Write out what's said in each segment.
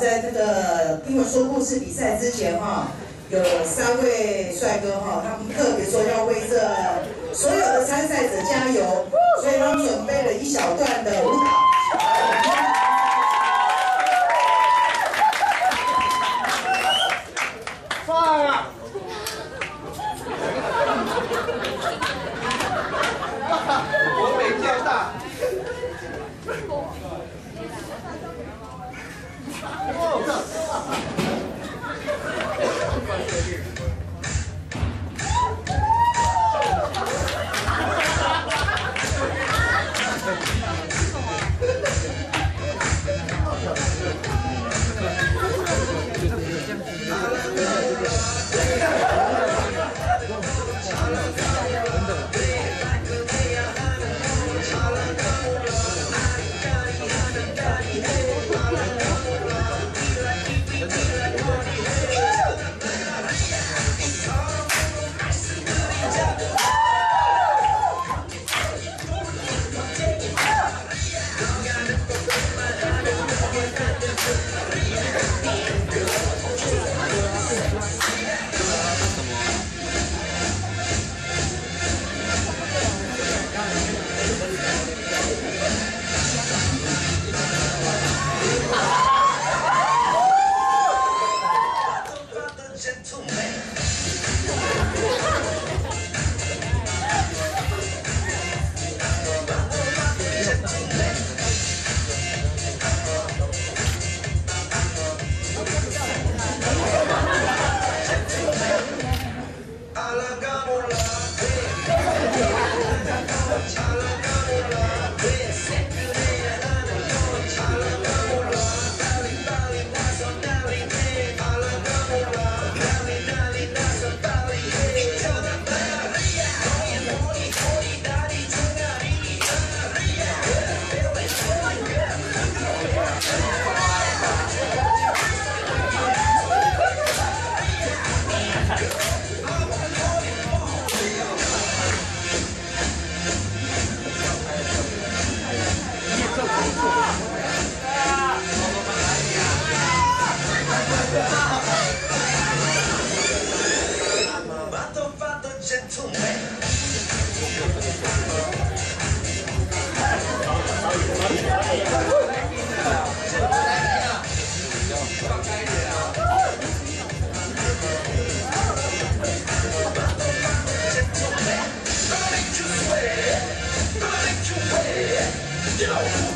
在这个英文说故事比赛之前哈，有3位帅哥哈，他们特别说要为这所有的参赛者加油，所以他们准备了一小段的舞蹈。 我没见大。许淑静，加油！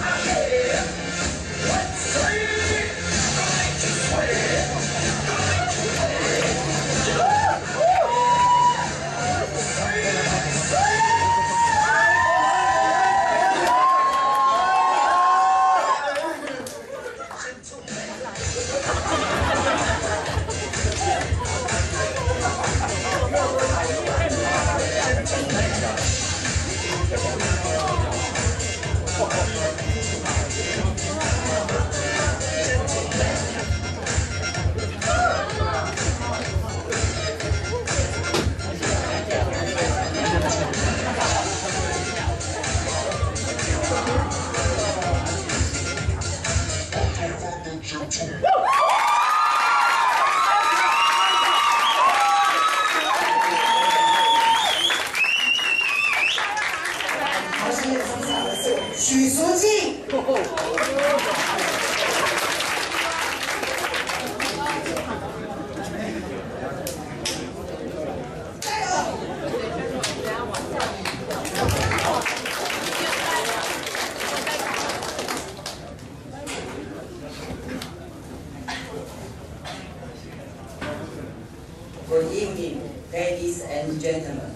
Good evening, ladies and gentlemen.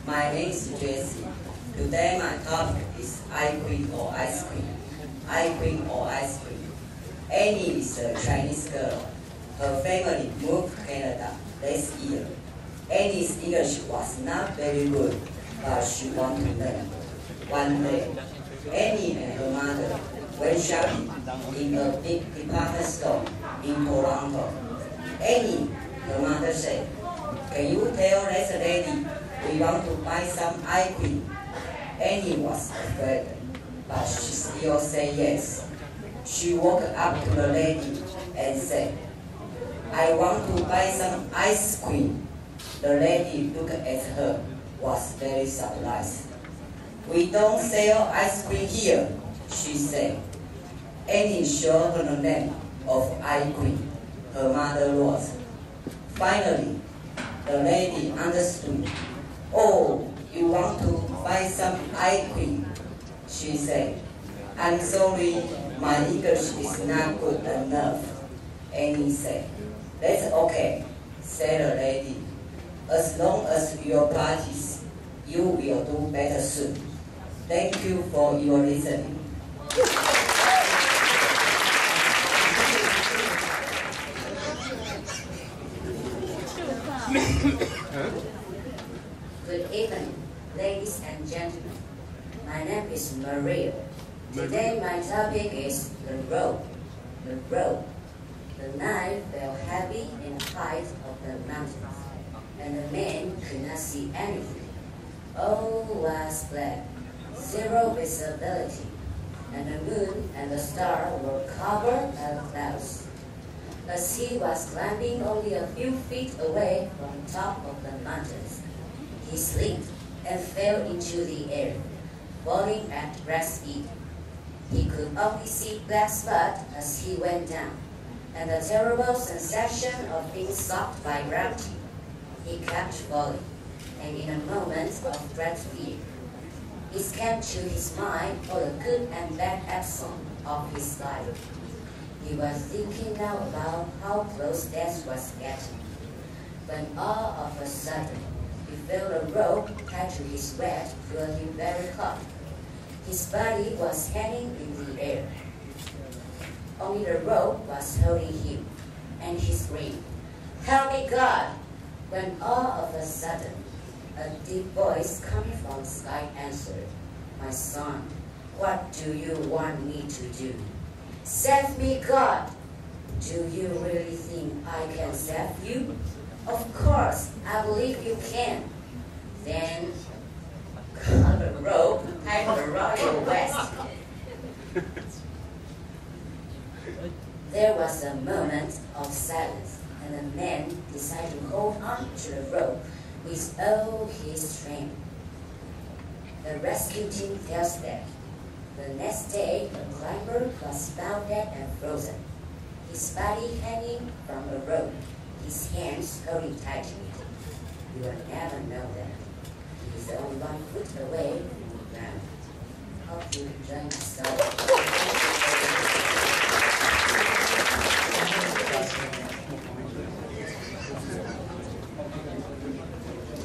My name is Jessie. Today my topic is I cream or ice cream. I cream or ice cream. Annie is a Chinese girl. Her family moved to Canada last year. Annie's English was not very good, but she wanted to learn. One day, Annie and her mother went shopping in a big department store in Toronto. Annie, her mother said, "Can you tell this lady we want to buy some ice cream?" Annie was afraid, but she still said yes. She walked up to the lady and said, I want to buy some ice cream. The lady looked at her, was very surprised. We don't sell ice cream here, she said. Annie showed her the name of ice cream her mother wrote. Finally, the lady understood. Oh, you want to buy some ice cream, she said. I'm sorry, my English is not good enough, Annie said. That's okay, said the lady. As long as you practice, you will do better soon. Thank you for your listening. Good evening, ladies and gentlemen. My name is Maria. Today my topic is the rope. The rope. The night fell heavy in the height of the mountains, and the men could not see anything. All was black, zero visibility, and the moon and the stars were covered by clouds. As he was climbing only a few feet away from the top of the mountains, he slipped and fell into the air, falling at breast speed. He could only see black spots as he went down, and the terrible sensation of being sucked by gravity. He kept falling, and in a moment of dread fear, it came to his mind all the good and bad episodes of his life. He was thinking now about how close death was getting, when all of a sudden he felt a rope tied to his waist feel him very hot. His body was hanging in the air. Only the rope was holding him, and he screamed, "Help me, God!" When all of a sudden, a deep voice coming from the sky answered, "My son, what do you want me to do?" "Save me, God!" "Do you really think I can save you?" "Of course, I believe you can." Then cut the rope tied around your waist. There was a moment of silence, and the man decided to hold on to the rope with all his strength. The rescue team fell dead. The next day, the climber was found dead and frozen, his body hanging from a rope, his hands holding tightly. You will never know that. He is only 1 foot away from the ground. Hope you enjoy my story.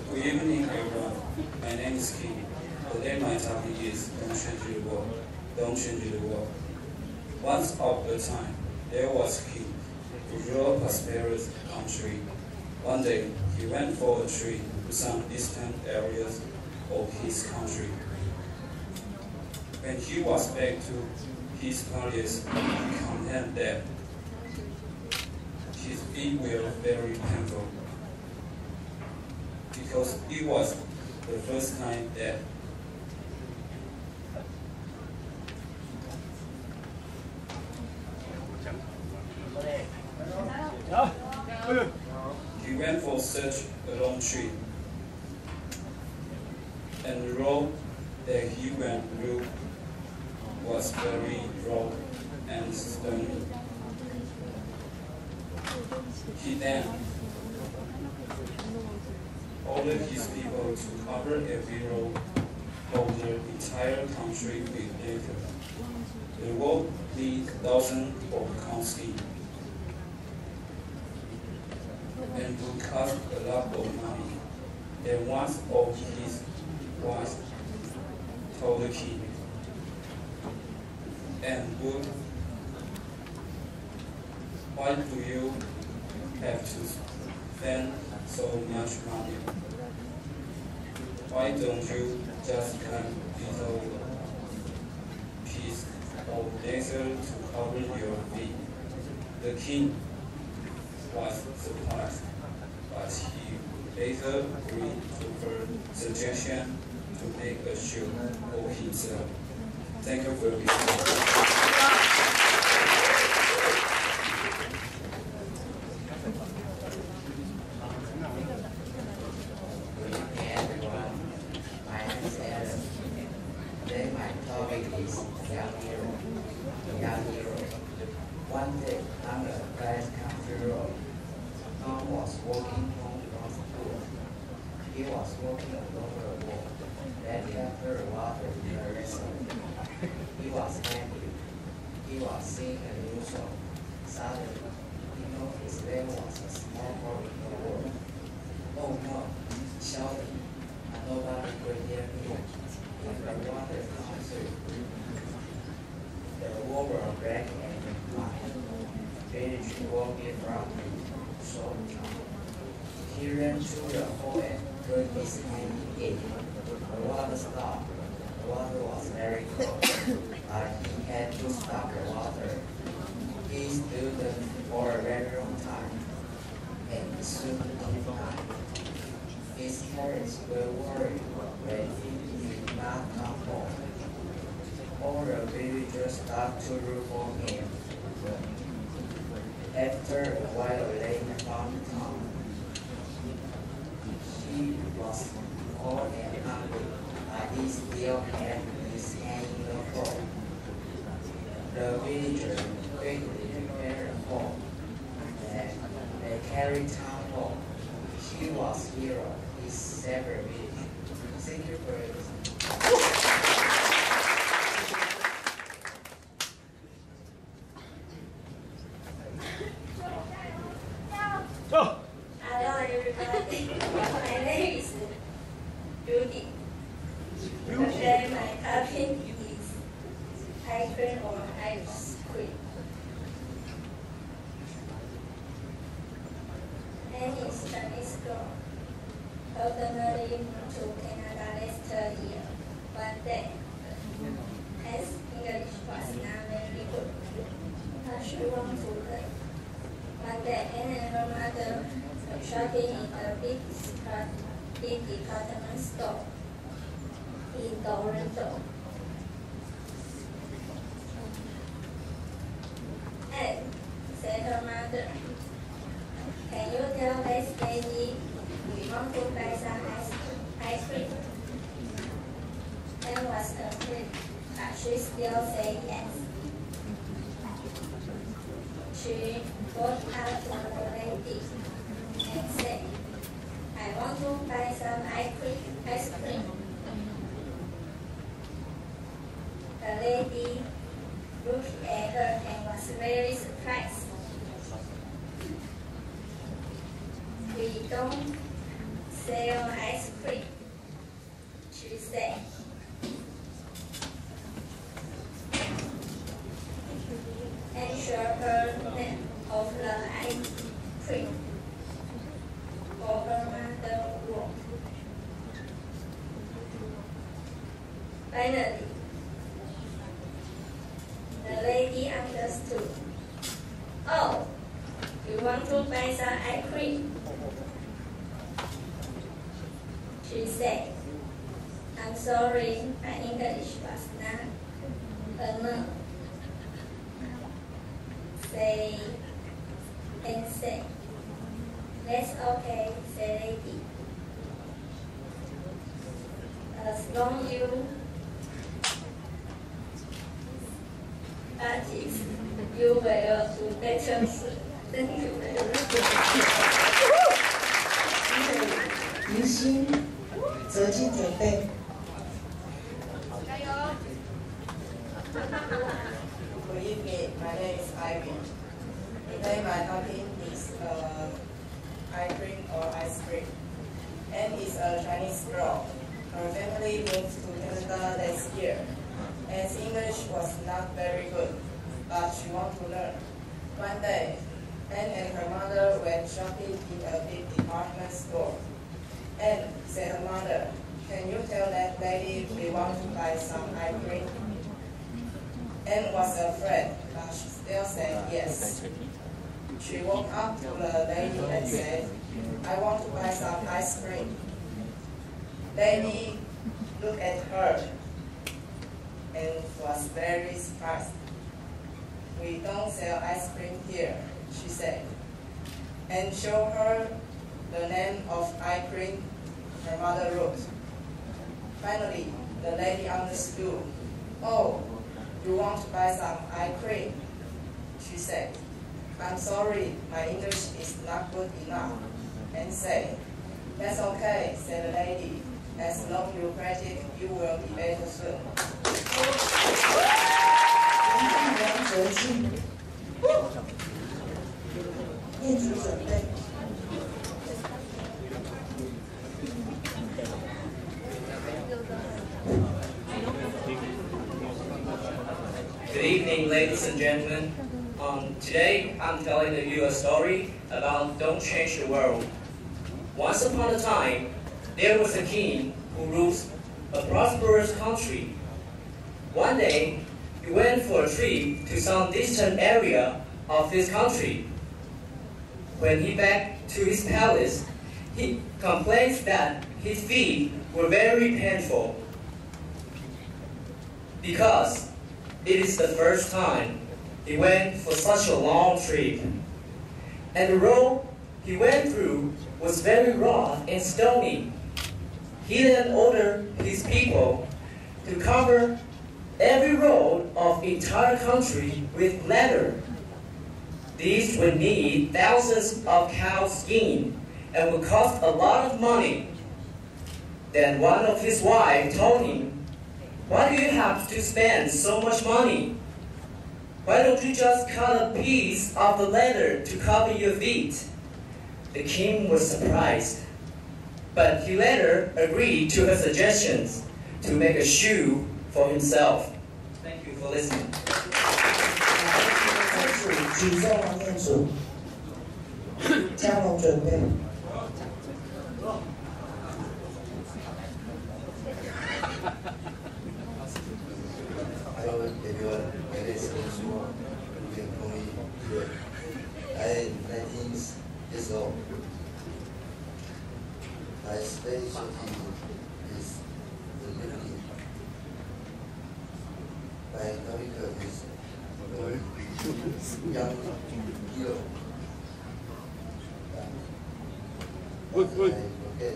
Good evening, everyone. My name is King. Today my topic is Don't Change the World. Don't change the world. Once upon a time, there was a king who ruled a prosperous country. One day, he went for a trip to some distant areas of his country. When he was back to his palace, he complained that his feet were very painful, because it was the first time that he went for such a long trip, and the road that he went through was very rough and stony. He then ordered his people to cover every road of the entire country with litter. The road needed thousands of cows and would cost a lot of money. Then one of his wives told the king, "And would, why do you have to spend so much money? Why don't you just cut little piece of leather to cover your feet?" The king was surprised, but he later agreed to her suggestion to make a shoe for himself. Thank you for listening. on the flat country road. Tom was walking home from school. He was walking along the wall that after water in the reservoir. He was happy. He was singing a new song. Suddenly, he noticed there was a small hole in the wall. Oh no, he shouted, and nobody could hear him. If the water comes through, the wall will break and fly. Village walked in front of him, so he ran through the hole and put his hand in it. The water stopped. The water was very cold, but he had to stop the water. He stood for a very long time, and soon he died. His parents were worried when he did not come home. All the villagers started to look for him. After a while, they found Tom. He was cold and hungry, but he still had his hand in the hole. The villagers quickly prepared a home, and they carried Tom home. He was hero. He saved the village. Thank you for listening. Hello everybody, my name is Judy. Today my topic is ice cream or ice cream. And is Chinese girl. Originally moved to Canada last year. One day, as English was not very good, she wanted to learn. One day, Anne and her mother were shopping in a big department store in Toronto. Anne said her mother, "Can you tell this lady we want to buy some ice cream?" Anne was afraid, but she still said yes. She walked out to the lady and said, "I want to buy some ice cream." The lady looked at her and was very surprised. "We don't sell ice cream," she said. And showed her name of the ice cream for her mother wrote. Finally, the lady understood. "Oh, you want to buy some ice cream?" she said. "I'm sorry, my English was not enough." Say and say. "That's okay," said lady. "As long as you artist, you will do better." Thank you very much. 迎新，泽金准备。加油！ Good evening, my name is Ivy. Today my topic is ice cream or ice cream. Anne is a Chinese girl. Her family moved to Canada last year. Anne's English was not very good, but she wanted to learn. One day, Anne and her mother went shopping in a big department store. Anne said her mother, "Can you tell that lady we want to buy some ice cream?" Anne was afraid, but she still said yes. She walked up to the lady and said, "I want to buy some ice cream." Lady looked at her and was very surprised. "We don't sell ice cream here," she said, and showed her the name of ice cream her mother wrote. Finally, the lady understood. "Oh, you want to buy some ice cream?" she said. I'm sorry, my English is not good enough. And say, that's okay, said the lady. As long as you practice, you will be better soon. 梁哲进，念组准备。Good evening, ladies and gentlemen. Today, I'm telling you a story about Don't Change the World. Once upon a time, there was a king who rules a prosperous country. One day, he went for a trip to some distant area of his country. When he back to his palace, he complained that his feet were very painful because it is the first time he went for such a long trip. And the road he went through was very rough and stony. He then ordered his people to cover every road of the entire country with leather. These would need thousands of cow skin and would cost a lot of money. Then one of his wives told him, "Why do you have to spend so much money? Why don't you just cut a piece of the leather to cover your feet?" The king was surprised, but he later agreed to her suggestions to make a shoe for himself. Thank you for listening. 举重王念祖，嘉龙准备。Hello everyone, my name is Joshua. You can call me Ray. I am 19 years old. My specialty is the lifting. My topic is young hero. Good. Okay.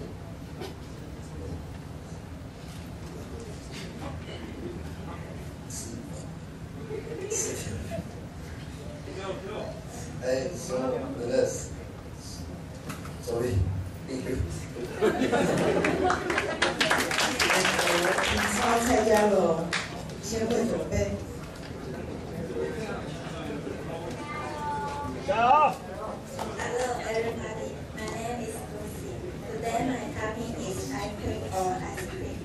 Hey, so let's. Sorry. Thank you. 体操蔡嘉龙，先会准备。 Hello everybody, my name is Lucy. Today my topic is ice cream or ice cream.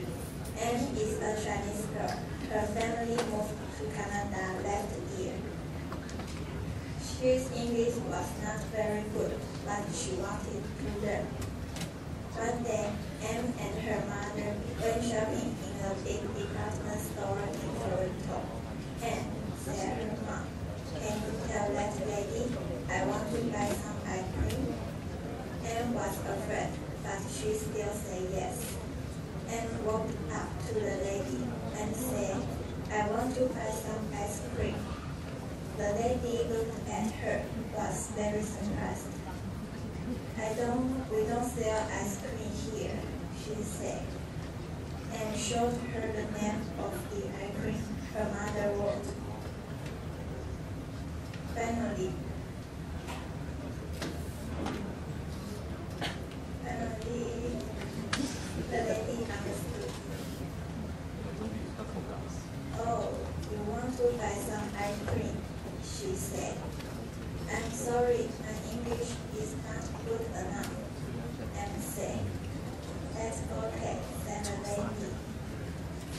Anne is a Chinese girl. Her family moved to Canada last year. She's English was not very good, but she wanted to learn. One day, Anne and her mother went shopping in a big department store in Toronto. Anne said her mom, "Can you tell that lady I want to buy some ice cream?" Anne was afraid, but she still said yes. Anne walked up to the lady and said, "I want to buy some ice cream." The lady looked at her, was very surprised. We don't sell ice cream here," she said, and showed her the name of the ice cream her mother wrote. Finally, the lady understood. "Oh, you want to buy some ice cream?" she said. "I'm sorry, my English is not good enough," and said. "That's okay," said the lady.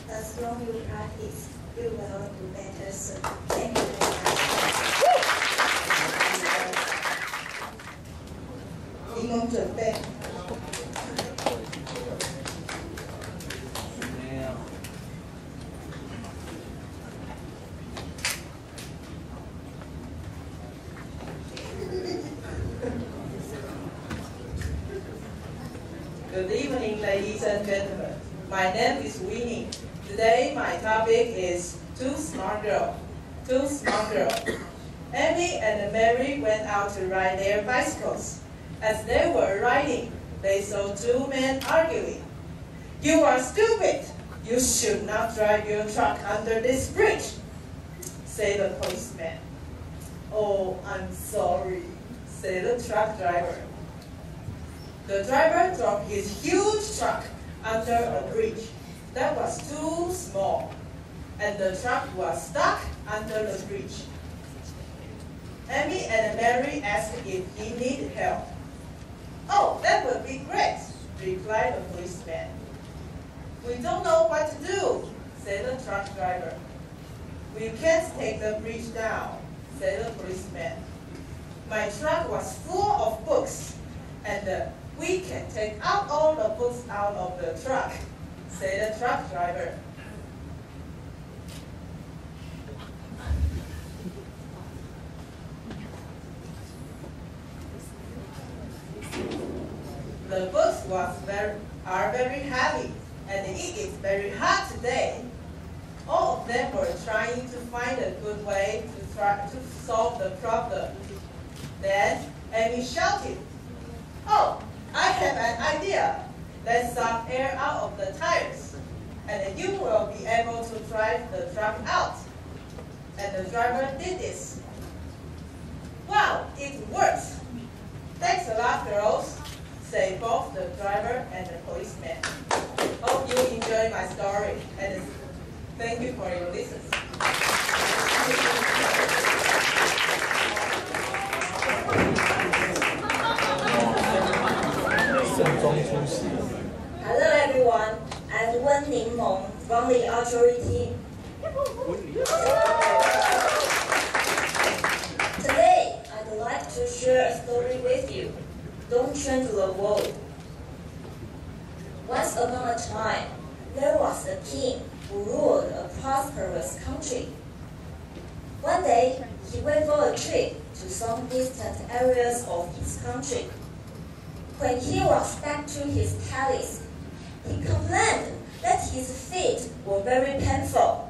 "As long as you practice, you will do better soon." Thank you very much. 柠檬准备。 Good evening, ladies and gentlemen. My name is Winnie. Today, my topic is Two Smart Girls. Amy and Mary went out to ride their bicycles. As they were riding, they saw two men arguing. "You are stupid. You should not drive your truck under this bridge," said the policeman. "Oh, I'm sorry," said the truck driver. The driver dropped his huge truck under a bridge that was too small, and the truck was stuck under the bridge. Amy and Mary asked if he needed help. "Oh, that would be great," replied the policeman. "We don't know what to do," said the truck driver. "We can't take the bridge down," said the policeman. "My truck was full of books, and we can take out all the books out of the truck," said the truck driver. The books are very heavy, and it is very hot today. All of them were trying to find a good way to solve the problem. Then Amy shouted, "Oh, I have an idea. Let some air out of the tires, and you will be able to drive the truck out." And the driver did this. "Wow, it works! Thanks a lot, girls," say both the driver and the policeman. Hope you enjoy my story, and thank you for your listen. Hello everyone, I'm Wen Ning Meng from the archery team. Today, I'd like to share a story with you. Don't change the world. Once upon a time, there was a king who ruled a prosperous country. One day, he went for a trip to some distant areas of his country. When he was back to his palace, he complained that his feet were very painful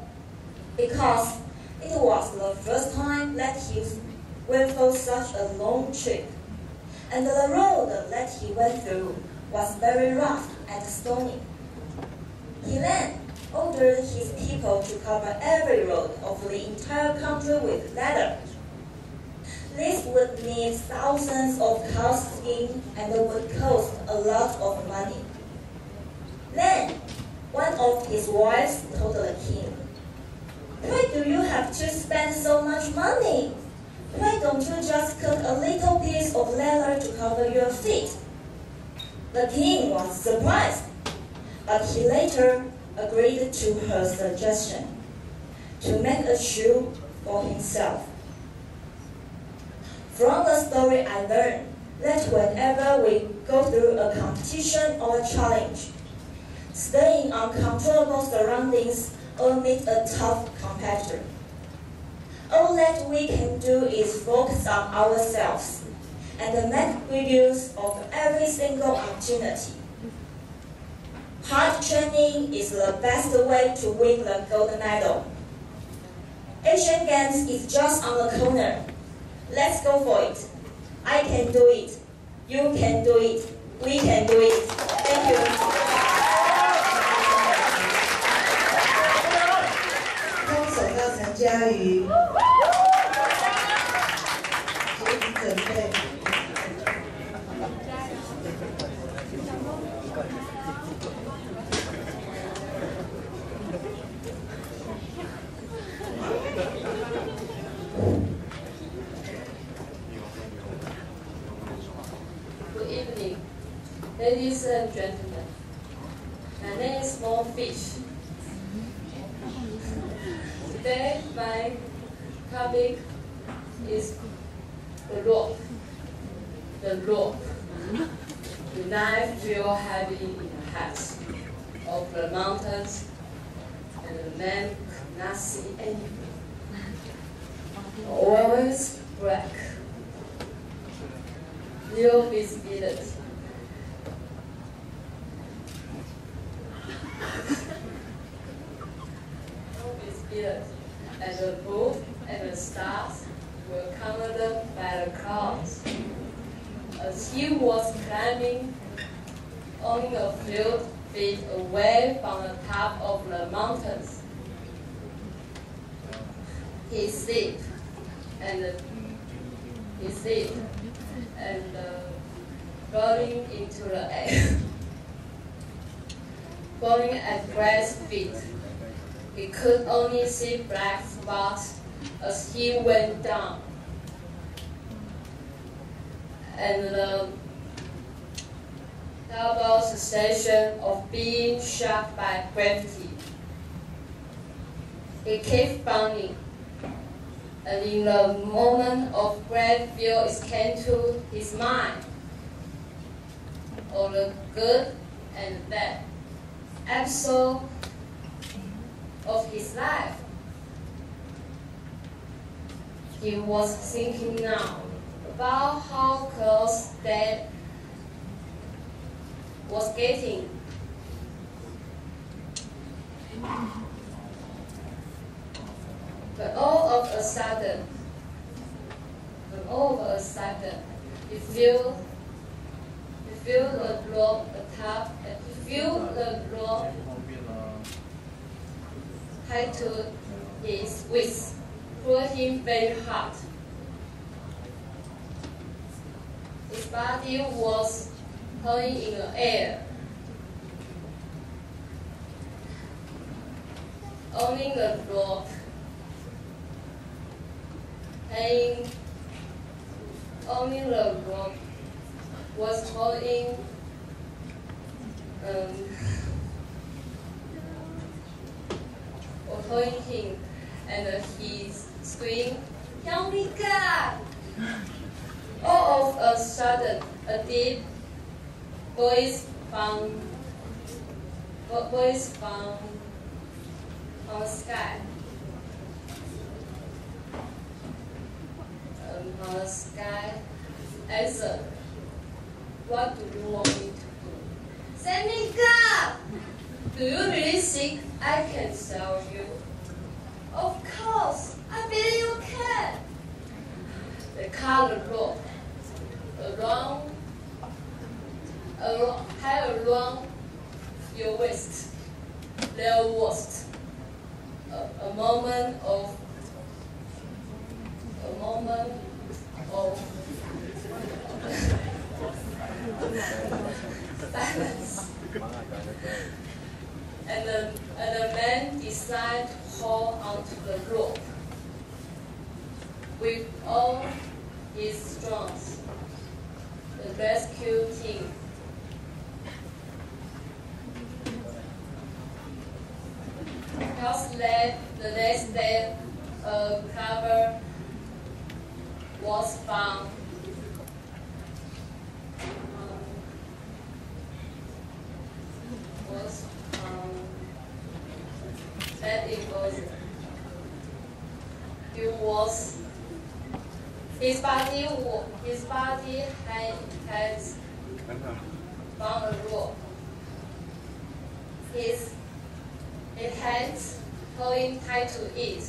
because it was the first time that he went for such a long trip, and the road that he went through was very rough and stony. He then ordered his people to cover every road of the entire country with leather. This would need thousands of cows' skin and would cost a lot of money. Then, one of his wives told the king, "Why do you have to spend so much money? Why don't you just cut a little piece of leather to cover your feet?" The king was surprised, but he later agreed to her suggestion to make a shoe for himself. From the story, I learned that whenever we go through a competition or a challenge, stay in uncontrollable surroundings or meet a tough competitor, all that we can do is focus on ourselves and make good use of every single opportunity. Hard training is the best way to win the gold medal. Asian Games is just on the corner. Let's go for it. I can do it. You can do it. We can do it. Thank you. 空手道陈佳瑜，请准备。Good evening, ladies and gentlemen. My name is Small Fish. Today, my topic is the rope. The rope. The knife feel heavy in the heights of the mountains, and the man could not see anything. Always black. No visibility. No visibility. And the moon and the stars were covered by the clouds. As he was climbing only a few feet away from the top of the mountains, he slipped and his lip and rolling into the air. Falling at Greg's feet, he could only see black spots as he went down. And the double sensation of being shocked by gravity. He kept falling, and in the moment of great fear it came to his mind, all the good and bad episode of his life. He was thinking now about how close death was getting. But all of a sudden, he felt the rope atop, he felt the rope tied to his wrist, pulled him very hard. His body was hanging in the air. Only the rope hanging. Only the rope was holding him, and he screamed, "Help me, God!" All of a sudden, a deep voice from the sky. From the sky answered, "What do you want me to do?" "Send me, God! Do you really think I can sell you?" "Of course, I believe you can." They cut the rope around your waist. There was a moment of silence, and the man decided to hold onto the rope with all his strength. The rescue team the next day, a cover was found. That his body had found a rope. His hands holding tight to it,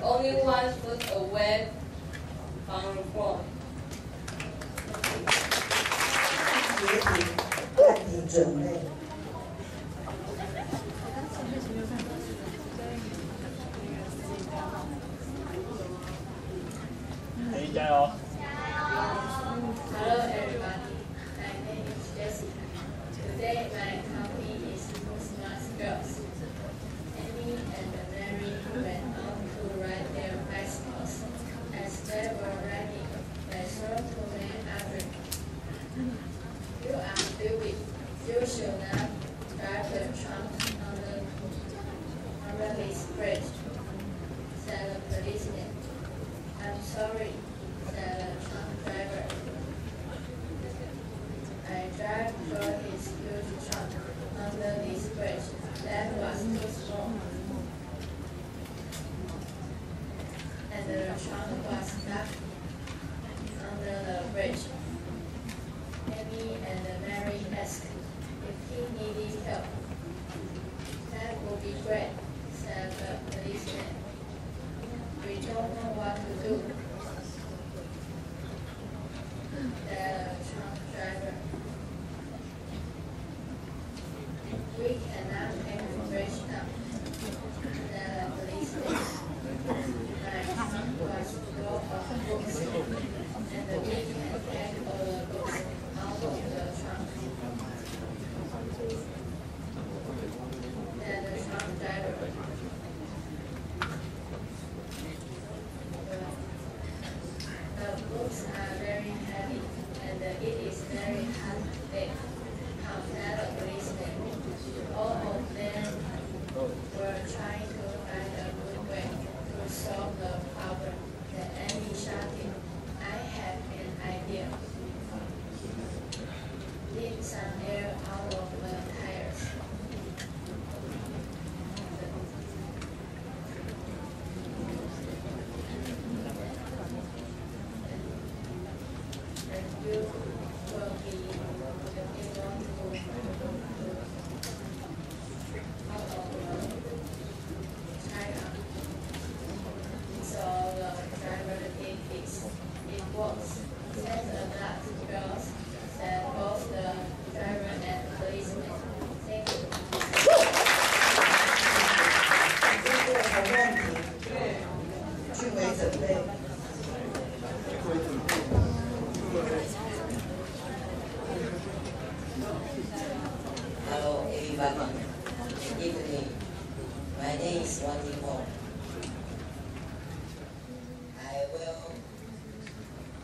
only 1 foot away from the floor. 暂停准备。加油！ Hello everybody, my name is Jessica. Today my company is Smart Girls. Amy and Mary went out to ride their bicycles. As they were riding, they saw two men arguing. "You are stupid. You should not you will be able to out of China. So the driver did it. It works. Thanks a lot, girls, and both the driver and policeman. Thank you. 这个好问题，俊伟准备。Hello everybody. Good evening. My name is Wonderful. I will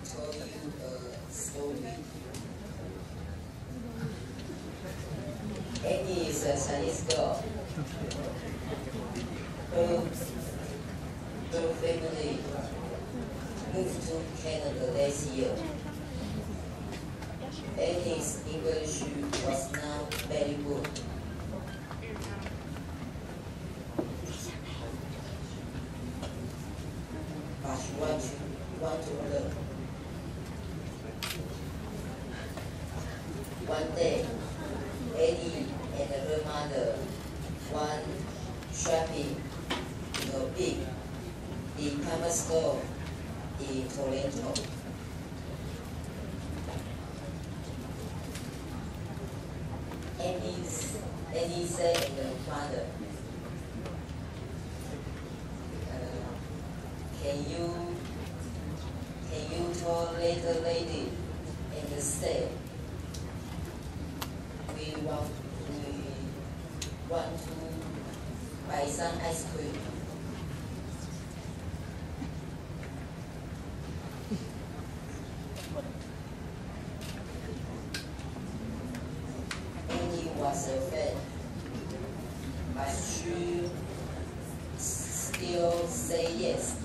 tell you a story. Annie is a Chinese girl. Her family moved to Canada last year. Annie's English was not very good. But she want to learn. One day, Annie and her mother went shopping in a big department store in Toronto. Annie said to her father, can you tell the lady and say we want to buy some ice cream? Annie was afraid, but she still say yes.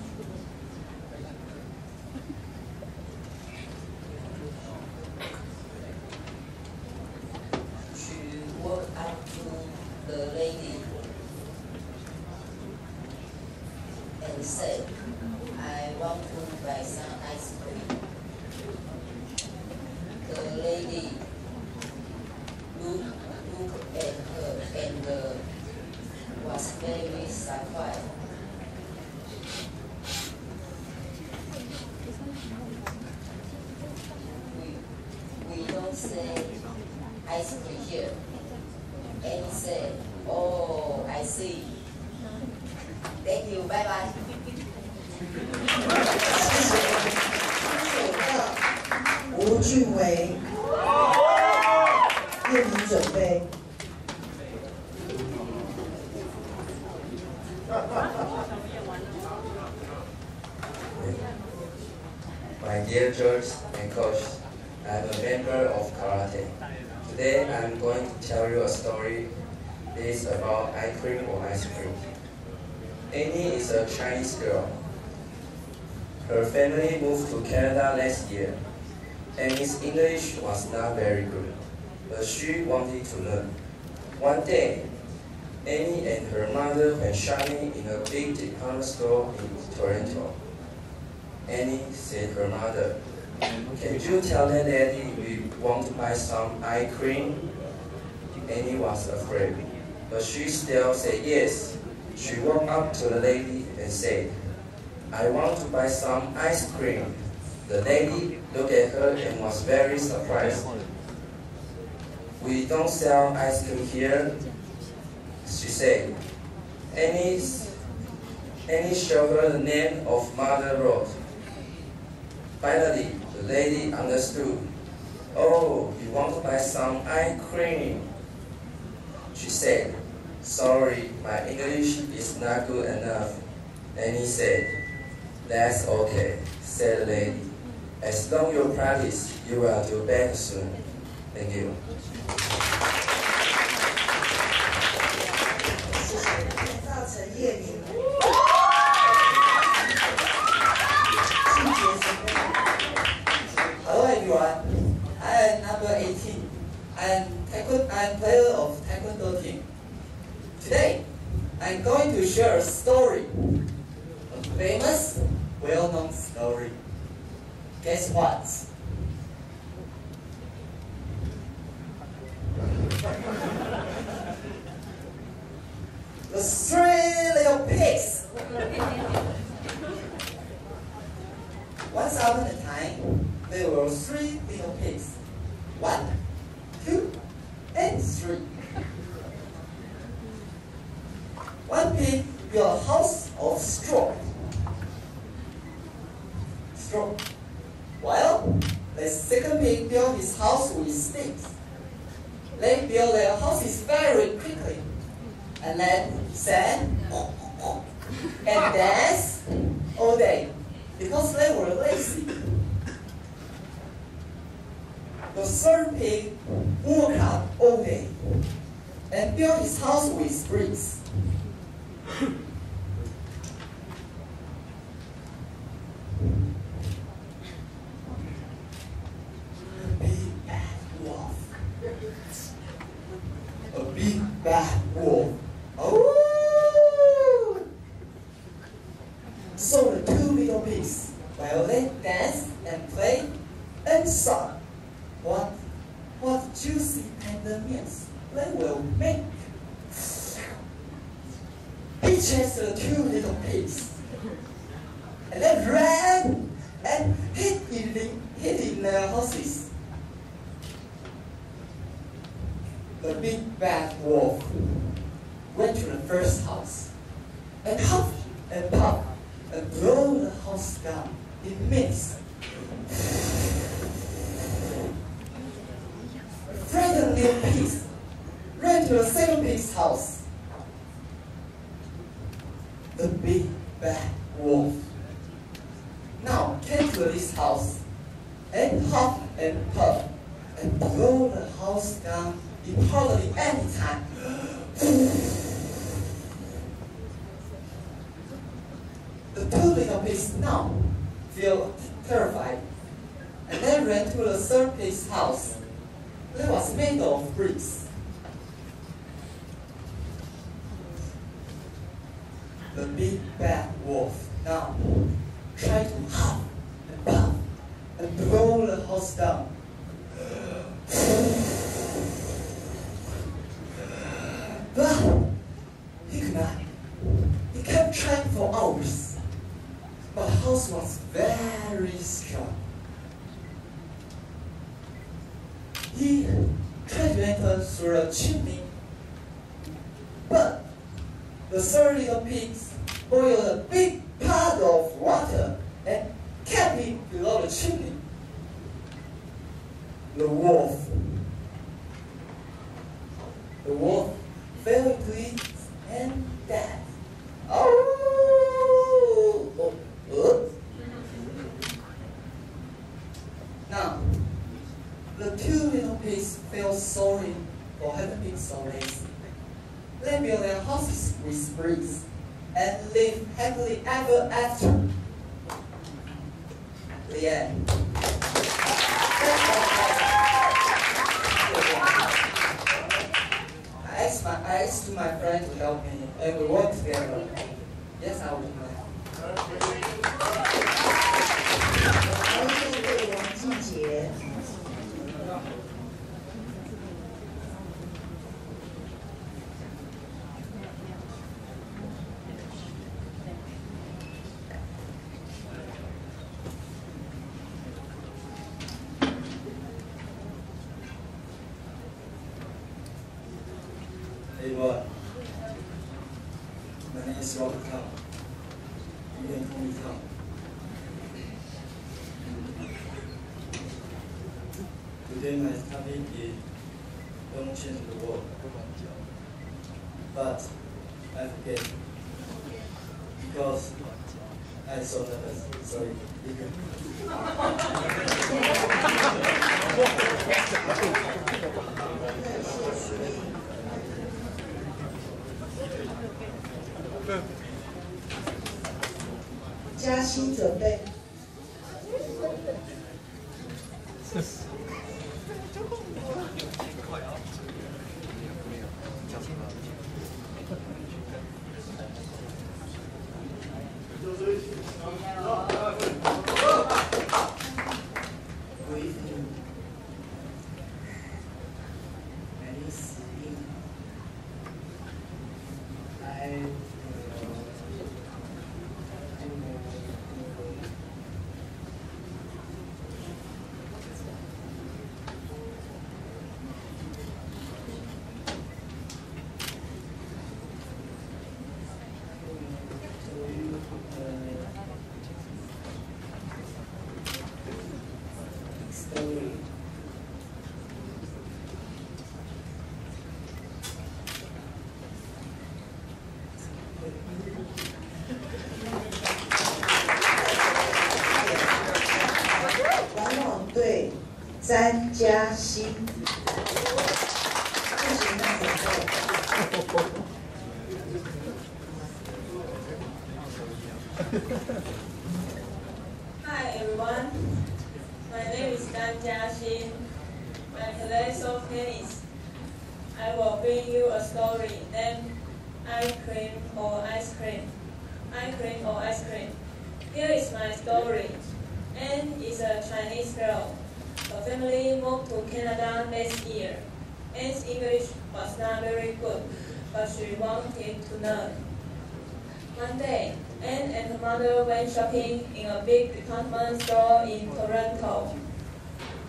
She walked up to the lady and said, I want to buy some ice cream. The lady looked at her and was very surprised. We don't say ice cream here. Annie said, oh, I see. Thank you, bye bye. 吴俊伟，愿你准备。My dear George and Coach, I'm a member of karate. Today I'm going to tell you a story. It is about ice cream or ice cream. Annie is a Chinese girl. Her family moved to Canada last year. Annie's English was not very good, but she wanted to learn. One day, Annie and her mother went shopping in a big department store in Toronto. Annie said to her mother, can you tell that lady we want to buy some ice cream? Annie was afraid, but she still said yes. She walked up to the lady and said, I want to buy some ice cream. The lady looked at her and was very surprised. We don't sell ice cream here, she said. Annie showed her the name of Mother Road. Finally, the lady understood. Oh, you want to buy some ice cream? She said, sorry, my English is not good enough. Annie said, that's okay, said the lady. As long as you practice, you will do better soon. Thank you. 赵陈叶明，Hello everyone, I am number 18. I am player of Taekwondo team. Today, I'm going to share a story, a famous, well-known story. Guess what? 3 little pigs. 1, 2, and 3. One pig built a house of straw. While the second pig built his house with sticks. They built their houses very quickly, and then sang and danced all day because they were lazy. The third pig worked hard all day and built his house with bricks. A big bad wolf. Oh! So the 2 little pigs, while they danced and played and sang, what juicy tender meals they will make. He chased the 2 little pigs, and then ran and hid in their houses. The big bad wolf went to the first house and huffed and puffed and blew the house down in minutes. The frightened little pigs ran to the second pig's house. The big bad wolf now came to this house and huffed and puffed and blew the house down in hardly any time. The 2 little pigs now feel terrified, and they ran to the third pig's house. It was made of bricks. The big bad wolf now tried to huff and puff and blow the house down. But he could not. He kept trying for hours. But the house was very strong. He tried to enter through a chimney. But the 3 little pigs boiled a big pot of water and kept it below the chimney. The wolf fell into it and died. Now, the 2 little pigs felt sorry for having been so lazy. They built their houses with bricks and lived happily ever after. The end. I asked my friend to help me, and we worked together. Yes, I will do that. 然后这位王继杰。Hey boy, my name is Robert Tom. You can call me Tom. Today my topic is don't change the world. But I forget because I so nervous. Sorry.嘉欣准备。詹嘉欣。不行，那准备。Hi everyone, my name is Dan Jiaxin. My today's of tennis. I will bring you a story named Ice Cream or Ice Cream. Ice Cream or Ice Cream. Here is my story. Anne is a Chinese girl. Her family moved to Canada last year. Anne's English was not very good, but she wanted to learn. One day, Anne and her mother went shopping in a big department store in Toronto.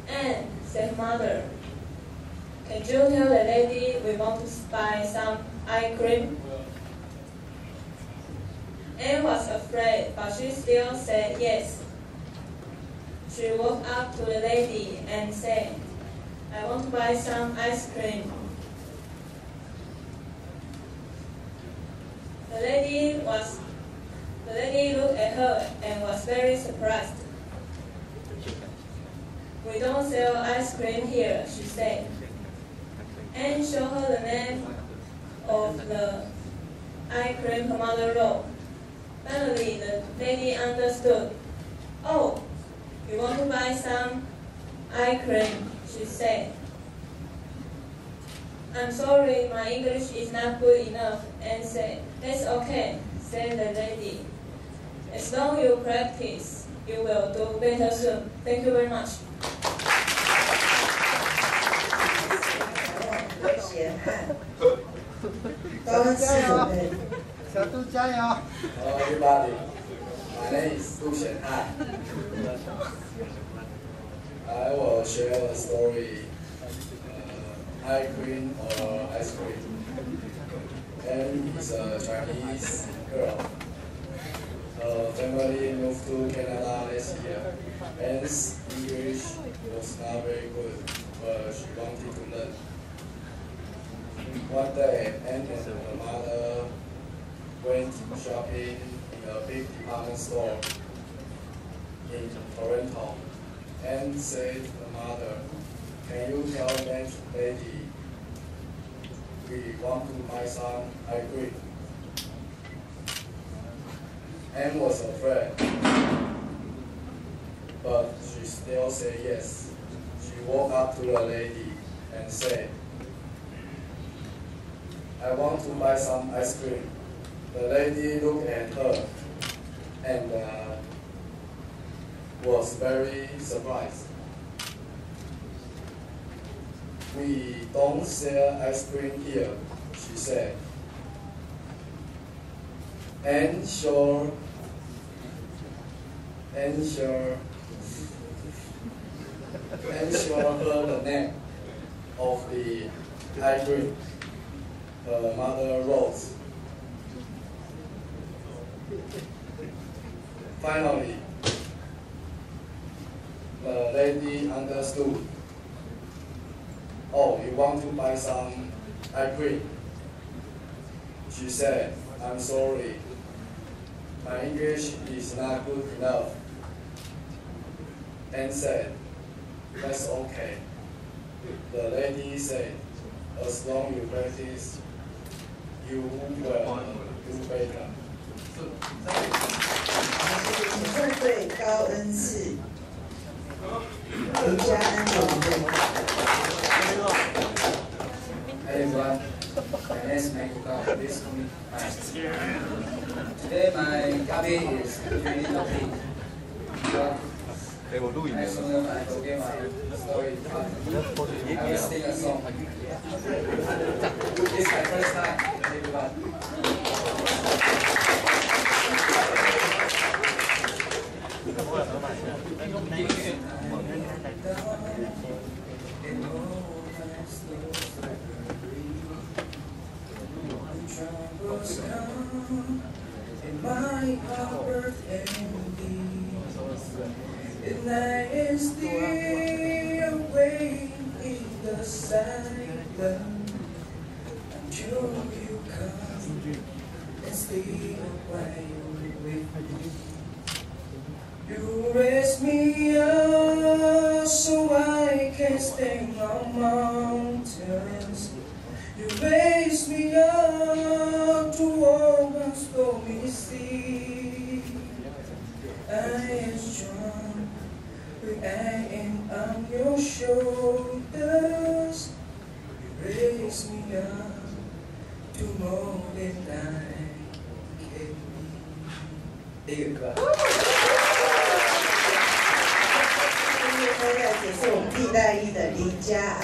Anne, said her mother, can you tell the lady we want to buy some ice cream? Anne was afraid, but she still said yes. She walked up to the lady and said, I want to buy some ice cream. The lady looked at her and was very surprised. We don't sell ice cream here, she said. Anne showed her the name of the ice cream her mother wrote. Finally, the lady understood. Oh, you want to buy some ice cream, she said. I'm sorry, my English is not good enough, Anne said. That's okay, said the lady. As long as you practice, you will do better soon. Thank you very much. 贤汉，高恩师准备。小杜加油 Hello everybody, my name is Du Xianhan. I will share a story, ice cream or ice cream. Anne is a Chinese girl. Her family moved to Canada last year. Anne's English was not very good, but she wanted to learn. One day, Anne and her mother went shopping in a big department store in Toronto. Anne said to her mother, can you tell that lady we want to buy some ice cream? Anne was afraid, but she still said yes. She walked up to the lady and said, I want to buy some ice cream. The lady looked at her and was very surprised. We don't sell ice cream here, she said. And showed her the name of the ice cream her mother wrote. Finally, the lady understood. Oh, you want to buy some ice cream? She said, I'm sorry. My English is not good enough. And said, that's okay. The lady said, as long as you practice, you will do better. 请送对高恩赐，林嘉恩准备。Hey everyone, my name is Michael. Please call me Mike. Today my topic is really topic. As soon as I forget my story, I will sing a song. This is my first time, everyone. In my heart and I is still away in the silence until you come and stay away with me. You raise me up so I can stain my mountains. You raise me up to walk on stormy sea. I am strong, I am on your shoulders. You raise me up to more than I can be. 第一个。现在解释我们替代役的林嘉安。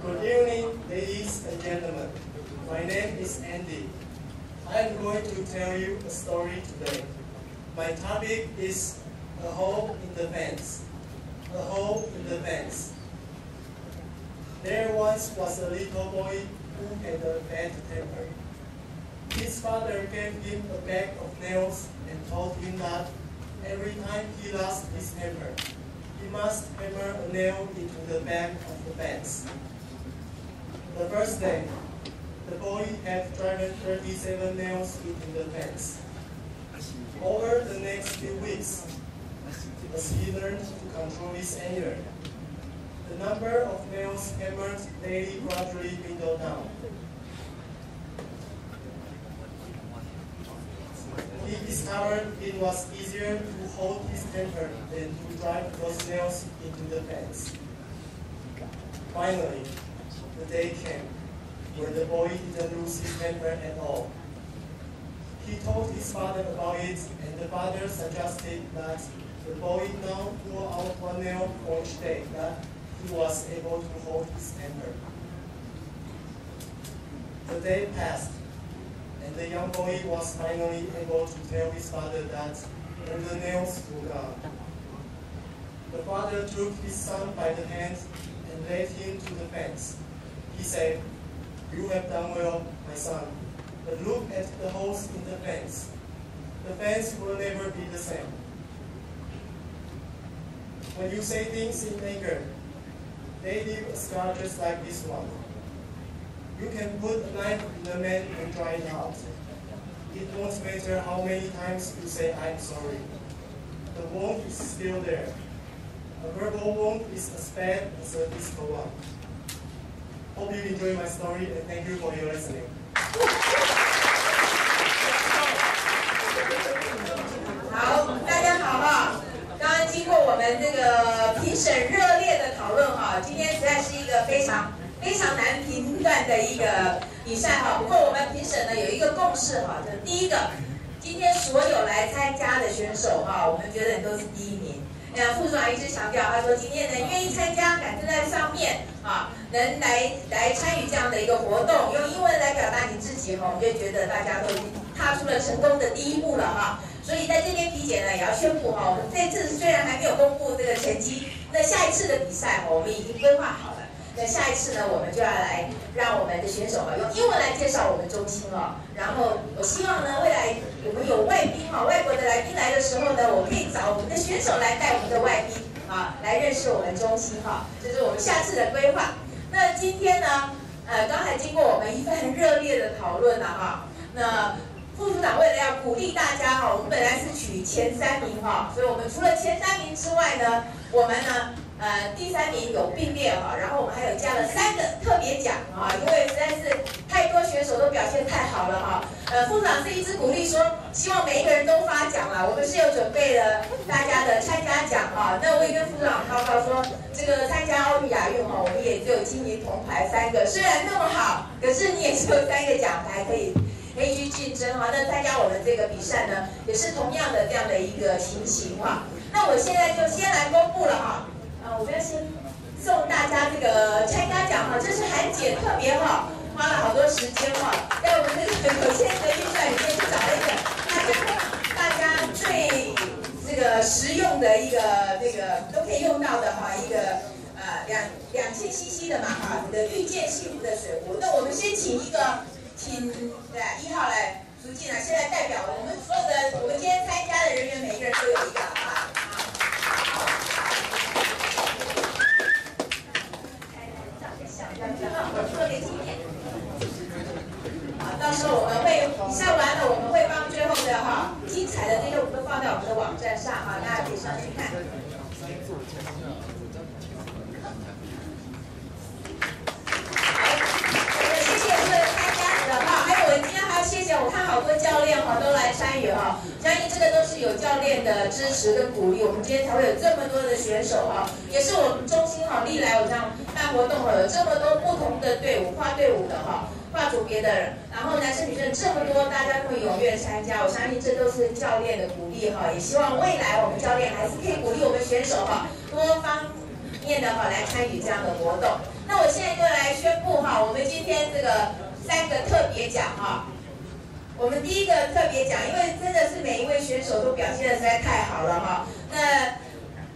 Good evening, ladies and gentlemen. My name is Andy. I'm going to tell you a story today. My topic is a hole in the fence. A hole in the fence. There once was a little boy who had a bad temper. His father gave him a bag of nails and told him that every time he lost his temper, he must hammer a nail into the back of the fence. The first day, the boy had driven 37 nails into the fence. Over the next few weeks, as he learned to control his anger, the number of nails hammered daily gradually dwindled down. He discovered it was easier to hold his temper than to drive those nails into the fence. Finally, the day came where the boy didn't lose his temper at all. He told his father about it, and the father suggested that the boy now pull out one nail for each day that he was able to hold his temper. The day passed, and the young boy was finally able to tell his father that all the nails were gone. The father took his son by the hand and led him to the fence. He said, "You have done well, my son, but look at the holes in the fence. The fence will never be the same. When you say things in anger, they leave a scar just like this one. You can put a knife in the man and dry it out. It won't matter how many times you say I'm sorry. The wound is still there. A verbal wound is as bad as a physical one." Hope you enjoy my story, and thank you for your listening. 好，大家好哈。刚刚经过我们这个评审热烈的讨论哈，今天实在是一个非常难评断的一个比赛哈。不过我们评审呢有一个共识哈，就是第一个，今天所有来参加的选手哈，我们觉得你都是第一名。副组长一直强调，他说今天能愿意参加，敢站在上面啊，能来参与这样的一个活动，用英文来表达你自己哈，我们就觉得大家都已经踏出了成功的第一步了哈。所以在这边体检呢，也要宣布哈，我们这次虽然还没有公布这个成绩，那下一次的比赛我们已经规划好了。那下一次呢，我们就要来让我们的选手用英文来介绍我们中心哦。然后我希望呢，未来我们有外宾外国的来宾来的时候呢，我可以找我们的选手来带我们的外宾来认识我们中心这是我们下次的规划。那今天呢，刚才经过我们一番热烈的讨论了那副组长为了要鼓励大家我们本来是取前3名所以我们除了前3名之外呢，我们呢第3名有并列然后我们还有加了3个特别奖因为实在是太多选手都表现太好了副组长是一直鼓励说，希望每一个人都发奖了，我们是有准备了大家的参加奖那我也跟副组长报告说，这个参加奥运亚运我们也只有金银铜牌3个，虽然那么好，可是你也只有3个奖牌可以去竞争那参加我们这个比赛呢，也是同样的这样的一个情形那我现在就先来公布了我们要先送大家这个参加奖这是韩姐特别花了好多时间在我们这个有限的预算里面去找了一个大家最这个实用的一个都可以用到的一个2000 cc 的这个遇见幸福的水壶。那我们先请1号来苏静现在代表我们所有的我们今天参加的人员，每一个人都有1个特别纪念到时时候我们会比赛完了，我们会帮最后的精彩的这些我们都放在我们的网站上大家可以上去看。谢谢所有参加者还有我今天还要谢谢我看好多教练都来参与相信这个都是有教练的支持跟鼓励，我们今天才会有这么多的选手也是我们中心历来我这样办活动有这么多不同的队伍，跨队伍的跨组别的人，然后男生女生这么多，大家都踊跃参加，我相信这都是教练的鼓励也希望未来我们教练还是可以鼓励我们选手多方面的来参与这样的活动。那我现在就来宣布我们今天这个3个特别奖我们第一个特别奖，因为真的是每一位选手都表现得实在太好了那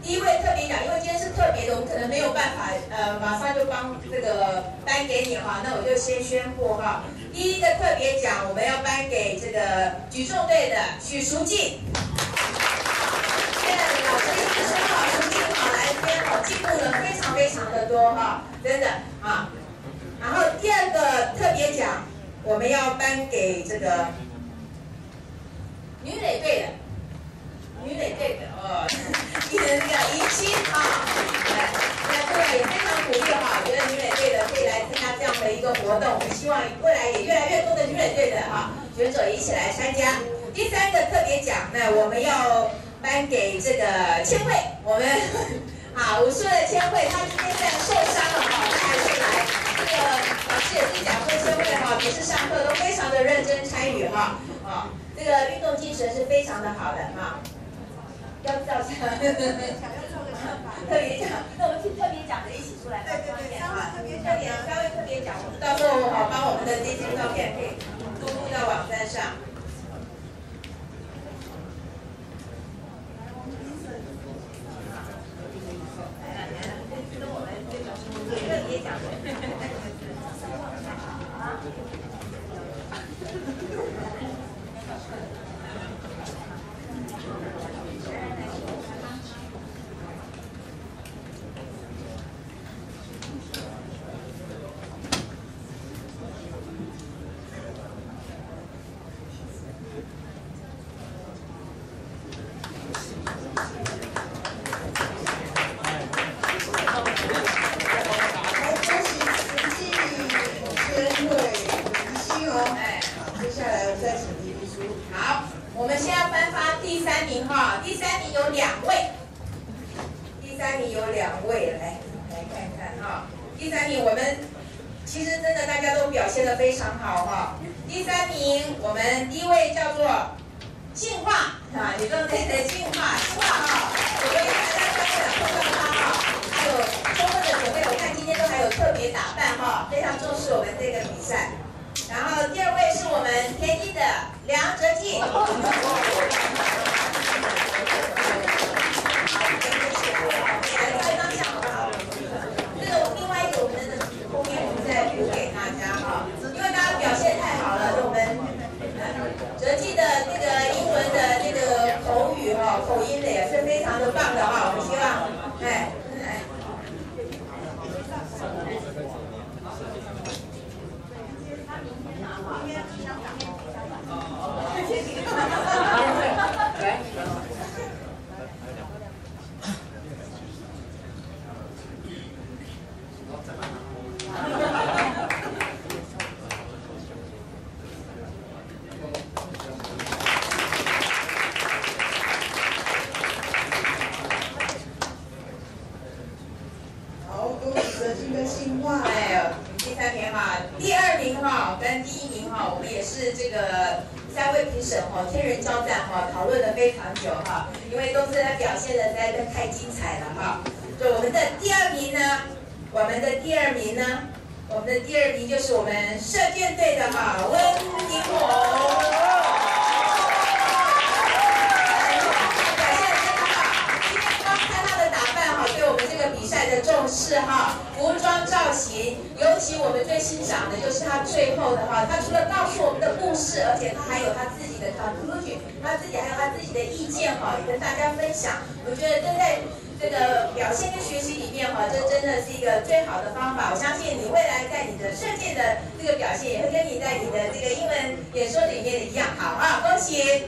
第一位特别奖，因为今天是特别的，我们可能没有办法马上就帮这个颁给你那我就先宣布第一个特别奖我们要颁给这个举重队的许淑静。现在老师一直说淑静来这边进步了非常非常的多真的然后第二个特别奖我们要颁给这个女垒队的那个怡清那对也非常鼓励我觉得女垒队的可以来参加这样的一个活动，我们希望未来也越来越多的女垒队的选手一起来参加。第3个特别奖呢，我们要颁给这个千惠，我们武术的千惠，她今天虽然受伤了她还是来，这个老师也是讲说千惠平时上课都非常的认真参与这个运动精神是非常的好的要照相，特别奖，那我们请特别奖的一起出来拍照片3位特别奖，我们到时候帮我们的这些照片可以公布到网站上。跟我们这种特别奖第3名我们其实真的大家都表现得非常好第3名我们第1位叫做进化女中队的进化我们大家参与了碰到她还有充分的准备，我看今天都还有特别打扮非常重视我们这个比赛。然后第2位是我们田径的梁哲进。因为大家表现太好了，我们哲技的那个英文的那个口语口音的也是非常的棒的我们希望第3名第2名跟第1名我们也是这个3位评审天人交战讨论了非常久因为都是在表现的实在是太精彩了就我们的第2名呢，我们的第2名就是我们射箭队的温金红。比赛的重视服装造型，尤其我们最欣赏的就是他最后的他除了告诉我们的故事，而且他还有他自己的conclusion，他自己还有他自己的意见也跟大家分享。我觉得这在这个表现跟学习里面哈，这真的是一个最好的方法。我相信你未来在你的射箭的这个表现，也会跟你在你的这个英文演说里面的一样好啊！恭喜！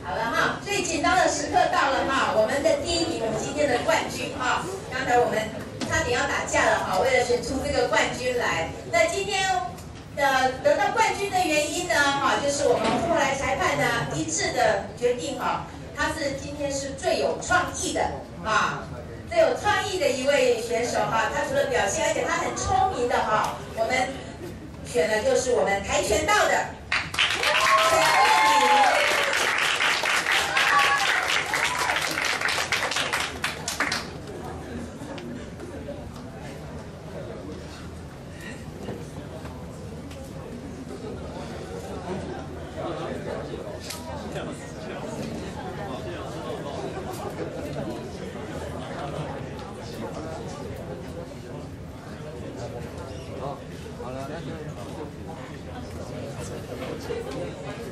好了哈，最紧张的时刻到了哈，我们的第一名，我们今天的冠军哈，刚才我们差点要打架了哈，为了选出这个冠军来。那今天得到冠军的原因呢哈，就是我们后来裁判呢一致的决定哈，他是今天是最有创意的啊，最有创意的一位选手哈，他除了表现，而且他很聪明的哈，我们选的就是我们跆拳道的陈彦礼。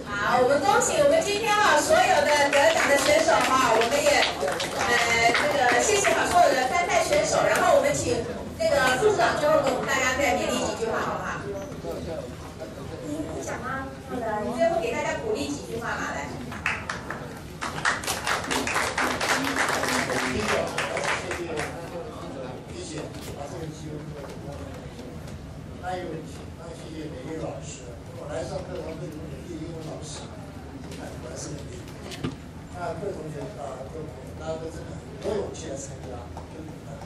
好，我们恭喜我们今天哈所有的得奖的选手哈，我们也谢谢哈所有的参赛选手，然后我们请这个副处长最后给我们大家再勉励几句话好不好？你想吗？好的，你最后给大家鼓励几句话嘛，来。谢谢，把这个机会给我。还有谢谢每位老师，我来上课堂对你们每位英文老师，果然是很厉害。那各位同学各位朋友，大家都真的很有勇气来参加，真的很难。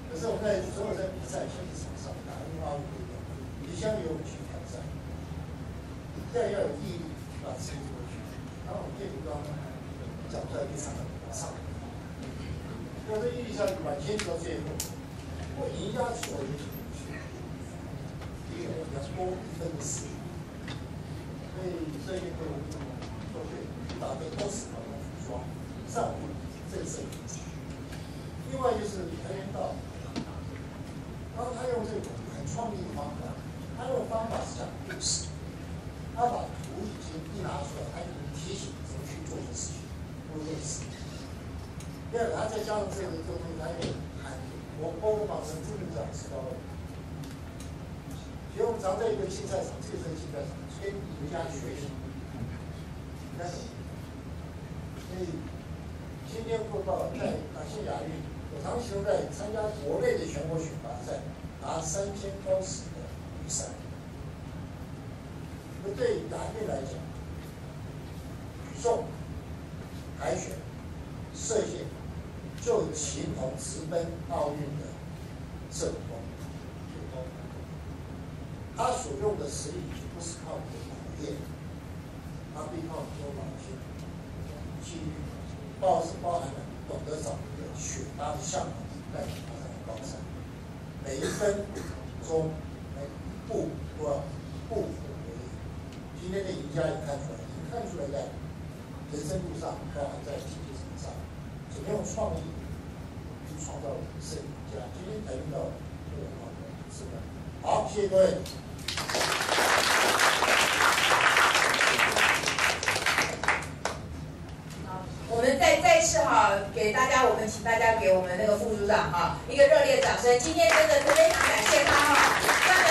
可是我们在所有在比赛竞技场上打英华不一样，一向有勇气挑战，再要有毅力把它撑过去。然后我们这地方讲出来非常的上。要这毅力下去，把坚持到最后，我赢家所有的。比较多1分的4，所以这一回我们做对，打的都是好的服装，上路正胜。另外就是跆拳道，然后他用这种很创意的方法，他用的方法是讲故事，他把图已经一拿出来，他就能提醒怎么去做这事情，或类似。第二个，他再加上这个东西，他有含义，我包括把神真的讲知道了。所以我们常在一个竞赛场，这个是竞赛场，跟人家学习。但是，所以今天汇报在感谢亚运，我长期都在参加国内的全国选拔赛，拿3000高时的比赛。那对亚运来讲，举重、跆拳、射箭，就形同直奔奥运的射功。他所用的实力不是靠你的苦练，他必靠你多劳心、纪律，包含了懂得找一个选拔的项目带你发展高山。每一分钟、每一步都要步步为营。今天的赢家也看出来，已经看出来在人生路上，包含在竞技场上，怎么用创意去创造胜赢家。今天才遇到这个好的是的。好，谢谢各位。我们再次哈，给大家，我们请大家给我们那个副组长哈一个热烈掌声。今天真的非常感谢他哈，专门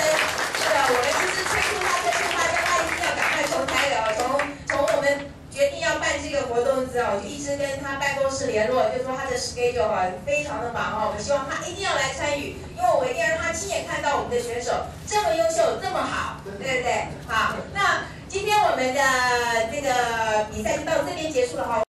我们就是催促他，叫他一定要赶快从台了，从我们决定要办这个活动之后，我就一直跟他办公室联络，就说他的 schedule 哈非常的忙哈，我们希望他一定要来参与，因为我一定要让他亲眼看到我们的选手这么优秀，这么好，对不对？好，那今天我们的这个比赛就到这边结束了哈。